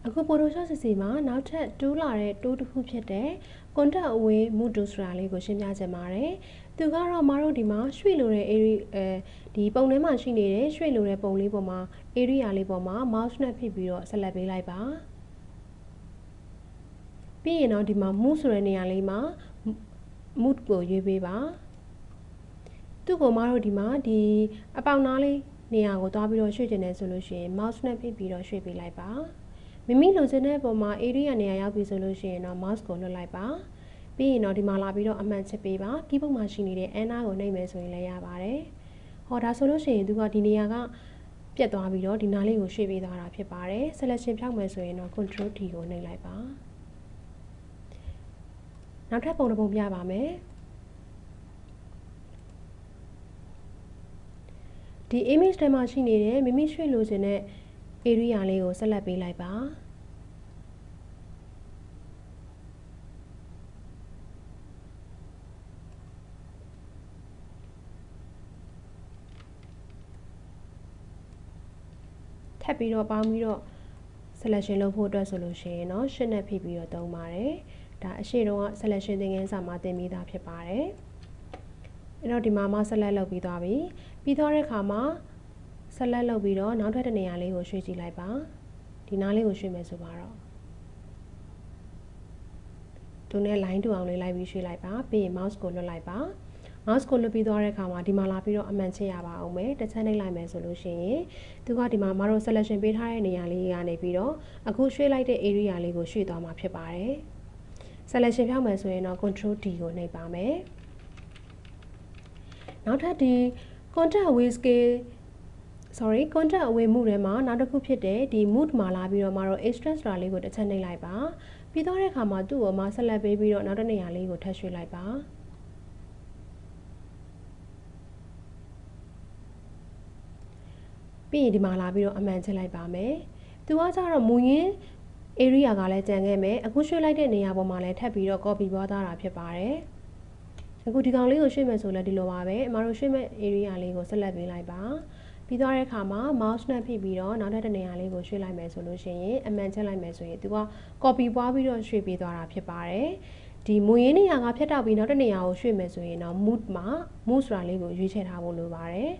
အခု Photoshop စီစီမှာနောက်ထပ်တိုးလာတဲ့တိုးတစ်ခုဖြစ်တဲ့ contact away mood tool ဆိုတာလေးကိုရှင်းပြချင်ပါတယ်။သူကတော့မတို့ဒီမှာရွှေ့လိုတဲ့ area ဒီပုံထဲမှာရှိနေတဲ့ရွှေ့လိုတဲ့ပုံလေးပေါ်မှာ area လေးပေါ်မှာ mouse နဲ့ဖိပြီးတော့ဆက်လက်ပေးလိုက်ပါ။ပြီးရင်တော့ဒီမှာ move ဆိုတဲ့နေရာလေးမှာ mood ကိုရွေးပေးပါ။သူ့ကိုမတို့ဒီမှာဒီအပေါက်နားလေးနေရာကိုသွားပြီးတော့ရွှေ့ကျင်နေဆိုလို့ရှိရင် mouse နဲ့ဖိပြီးတော့ရွှေ့ပေးလိုက်ပါ။မိမိလိုချင်တဲ့ပုံမှာ area နေရာရောက်ပြီဆိုလို့ရှိရင်တော့ mouse ကိုလွှတ်လိုက်ပါပြီးရင်တော့ဒီမှာလာပြီးတော့အမှန်ချစ်ပေးပါ keyboard မှာရှိနေတဲ့ N နာကိုနှိပ်မယ်ဆိုရင်လည်းရပါတယ်ဟောဒါဆိုလို့ရှိရင်သူကဒီနေရာကပြတ်သွားပြီးတော့ဒီနားလေးကိုရွှေ့ပေးသွားတာဖြစ်ပါတယ် selection ဖြောက်မယ်ဆိုရင်တော့ control T ကိုနှိပ်လိုက်ပါနောက်ထပ်ပုံတစ်ပုံပြပါမယ်ဒီ image ထဲမှာရှိနေတဲ့မိမိရွှေ့လိုချင်တဲ့ area လေးကိုဆက်လက်ပေးလိုက်ပါထပ်ပြီးတော့ပေါင်းပြီးတော့ selection လုပ်ဖို့အတွက်ဆိုလို့ရှိရင်တော့ shift နဲ့ဖိပြီးတော့သုံးပါတယ်ဒါအရှိတုန်းက selection သင်ခန်းစာမှာသင်ပြီးသားဖြစ်ပါတယ်အဲ့တော့ဒီမှာမှ select လုပ်ပြီးသွားပြီပြီးသွားတဲ့အခါမှာ select လုပ်ပြီးတော့နောက်ထပ်တစ်နေရာလေးကိုရွှေ့ကြည့်လိုက်ပါဒီနားလေးကိုရွှေ့မယ်ဆိုပါတော့သူနဲ့ line တူအောင်လေးလိုက်ပြီးရွှေ့လိုက်ပါပြီးရင် mouse ကိုလွှတ်လိုက်ပါ mouse ကိုလွှတ်ပြီးသွားတဲ့အခါမှာဒီမှာလာပြီးတော့အမှန်ချစ်ရပါအောင်မယ်တစ်ချက်နှိပ်လိုက်မယ်ဆိုလို့ရှိရင်သူကဒီမှာမတို့ selection ပေးထားတဲ့နေရာလေးကနေပြီးတော့အခုရွှေ့လိုက်တဲ့ area လေးကိုရွှေ့သွားမှာဖြစ်ပါတယ် selection ဖြောက်မယ်ဆိုရင်တော့ control D ကိုနှိပ်ပါမယ်နောက်ထပ်ဒီ contact away scale contact away mood ထဲမှာနောက်တစ်ခုဖြစ်တဲ့ဒီ mood မှာလာပြီးတော့မတို့ extract ဆိုတာလေးကိုတစ်ချက်နှိပ်လိုက်ပါပြီးတော့တဲ့အခါမှာသူ့ကိုမှဆက်လက်ပေးပြီးတော့နောက်တစ်နေရာလေးကိုထပ်ရွှေ့လိုက်ပါပြီးရင်ဒီမှာလာပြီးတော့အမှန်ချလိုက်ပါမယ်သူကကြတော့မူရင်း area ကလည်းကြံခဲ့မယ်အခုရွှေ့လိုက်တဲ့နေရာပေါ်မှာလည်းထပ်ပြီးတော့ copy ပွားသွားတာဖြစ်ပါတယ်အခုဒီကောင်လေးကိုရွှေ့မယ်ဆိုလည်းဒီလိုပါပဲအမတို့ရွှေ့မဲ့ area လေးကိုဆက်လက်ပေးလိုက်ပါပြီးသွားတဲ့အခါမှာ mouse နဲ့ဖိပြီးတော့နောက်ထပ်တစ်နေရာလေးကိုရွှေ့လိုက်မယ်ဆိုလို့ရှိရင်အမှန်ချက်လိုက်မယ်ဆိုရင်သူက copy ပွားပြီးတော့ရွှေ့ပေးသွားတာဖြစ်ပါတယ်ဒီမူရင်းနေရာကဖြတ်တောက်ပြီးနောက်တစ်နေရာကိုရွှေ့မယ်ဆိုရင်တော့ mood မှာ mood ဆိုတာလေးကိုရွေးချယ်ထားဖို့လိုပါတယ်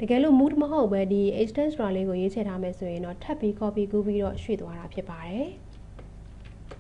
တကယ်လို့ mood မဟုတ်ပဲဒီ extend ဆိုတာလေးကိုရွေးချယ်ထားမယ်ဆိုရင်တော့ထပ်ပြီး copy ကူးပြီးတော့ရွှေ့သွားတာဖြစ်ပါတယ်